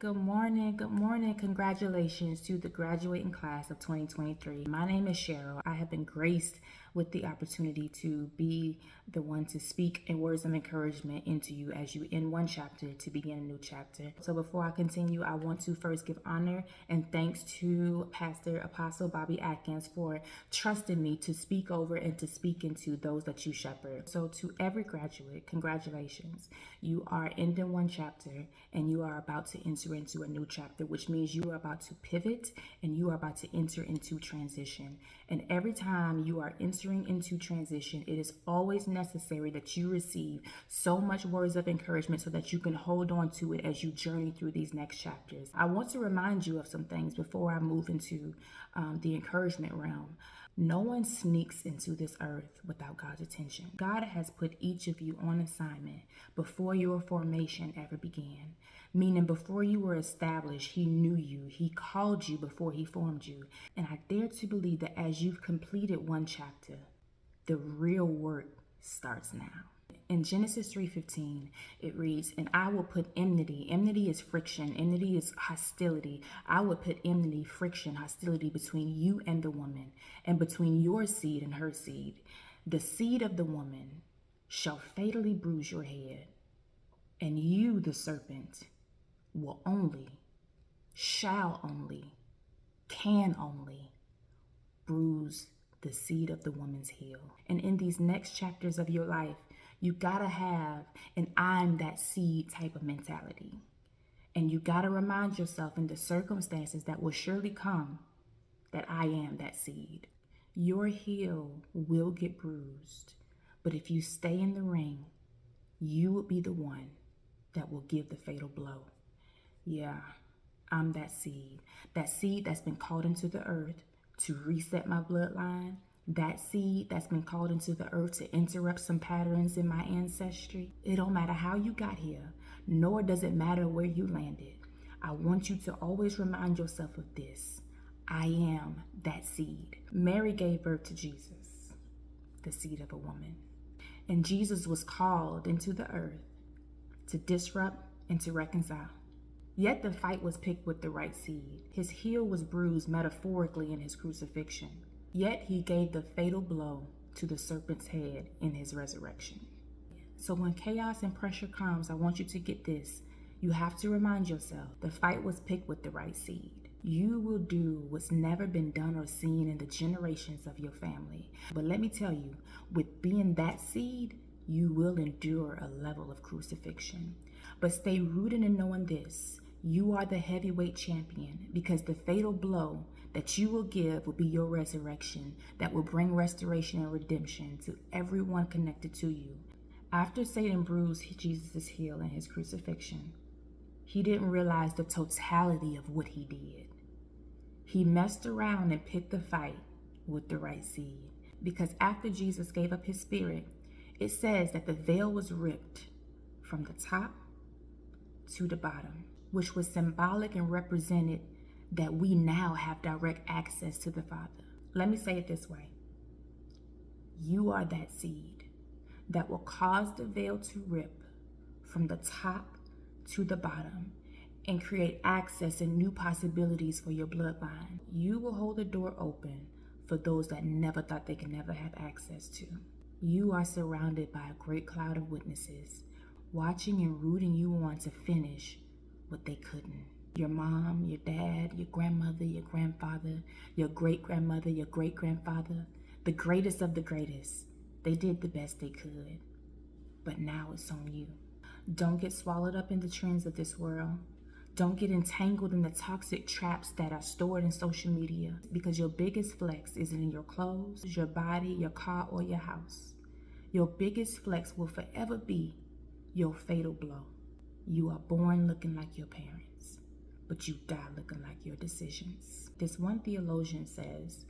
Good morning. Good morning. Congratulations to the graduating class of 2023. My name is Cheryl. I have been graced with the opportunity to be the one to speak in words of encouragement into you as you end one chapter to begin a new chapter. So before I continue, I want to first give honor and thanks to Pastor Apostle Bobby Atkins for trusting me to speak over and to speak into those that you shepherd. So to every graduate, congratulations. You are ending one chapter and you are about to enter into a new chapter, which means you are about to pivot and you are about to enter into transition. And every time you are entering into transition, it is always necessary that you receive so much words of encouragement so that you can hold on to it as you journey through these next chapters. I want to remind you of some things before I move into the encouragement realm. No one sneaks into this earth without God's attention. God has put each of you on assignment before your formation ever began. Meaning before you were established, he knew you. He called you before he formed you. And I dare to believe that as you've completed one chapter, the real work starts now. In Genesis 3:15, it reads, "And I will put enmity." Enmity is friction. Enmity is hostility. "I will put enmity, friction, hostility between you and the woman, and between your seed and her seed. The seed of the woman shall fatally bruise your head, and you, the serpent, will only, shall only, can only bruise the seed of the woman's heel." And in these next chapters of your life, you gotta have an "I'm that seed" type of mentality. And you gotta remind yourself in the circumstances that will surely come that I am that seed. Your heel will get bruised, but if you stay in the ring, you will be the one that will give the fatal blow. Yeah, I'm that seed that's been called into the earth to reset my bloodline, that seed that's been called into the earth to interrupt some patterns in my ancestry. It don't matter how you got here, nor does it matter where you landed. I want you to always remind yourself of this. I am that seed. Mary gave birth to Jesus, the seed of a woman. And Jesus was called into the earth to disrupt and to reconcile. Yet the fight was picked with the right seed. His heel was bruised metaphorically in his crucifixion. Yet he gave the fatal blow to the serpent's head in his resurrection. So when chaos and pressure comes, I want you to get this. You have to remind yourself the fight was picked with the right seed. You will do what's never been done or seen in the generations of your family. But let me tell you, with being that seed, you will endure a level of crucifixion. But stay rooted in knowing this. You are the heavyweight champion, because the fatal blow that you will give will be your resurrection that will bring restoration and redemption to everyone connected to you. After Satan bruised Jesus' heel in his crucifixion, he didn't realize the totality of what he did. He messed around and picked the fight with the right seed. Because after Jesus gave up his spirit, it says that the veil was ripped from the top to the bottom, which was symbolic and represented that we now have direct access to the Father. Let me say it this way. You are that seed that will cause the veil to rip from the top to the bottom and create access and new possibilities for your bloodline. You will hold the door open for those that never thought they could never have access to. You are surrounded by a great cloud of witnesses, watching and rooting you on to finish what they couldn't. Your mom, your dad, your grandmother, your grandfather, your great-grandmother, your great-grandfather, the greatest of the greatest. They did the best they could, but now it's on you. Don't get swallowed up in the trends of this world. Don't get entangled in the toxic traps that are stored in social media, because your biggest flex isn't in your clothes, your body, your car, or your house. Your biggest flex will forever be your fatal blow. You are born looking like your parents, but you die looking like your decisions. This one theologian says,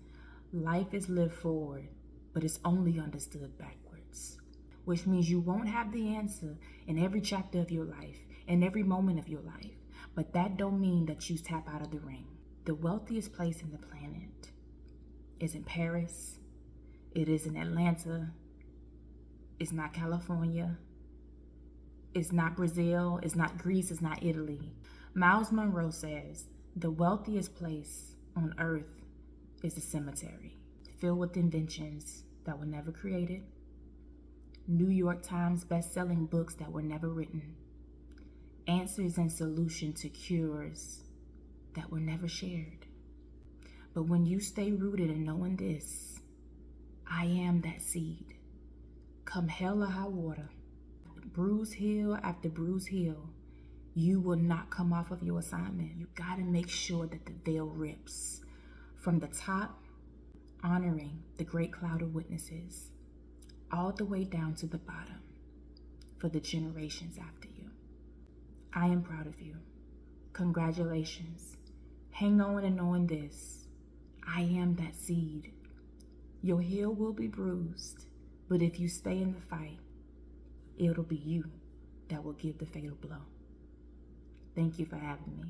life is lived forward, but it's only understood backwards. Which means you won't have the answer in every chapter of your life, in every moment of your life. But that don't mean that you tap out of the ring. The wealthiest place in the planet is in Paris. It is in Atlanta. It's not California. It's not Brazil. It's not Greece. It's not Italy. Miles Monroe says, the wealthiest place on earth is a cemetery, filled with inventions that were never created, New York Times best-selling books that were never written, answers and solutions to cures that were never shared. But when you stay rooted in knowing this, I am that seed. Come hell or high water, bruise heel after bruise heel, you will not come off of your assignment. You gotta make sure that the veil rips from the top, honoring the great cloud of witnesses, all the way down to the bottom for the generations after you. I am proud of you. Congratulations. Hang on and knowing this. I am that seed. Your heel will be bruised, but if you stay in the fight, it'll be you that will give the fatal blow. Thank you for having me.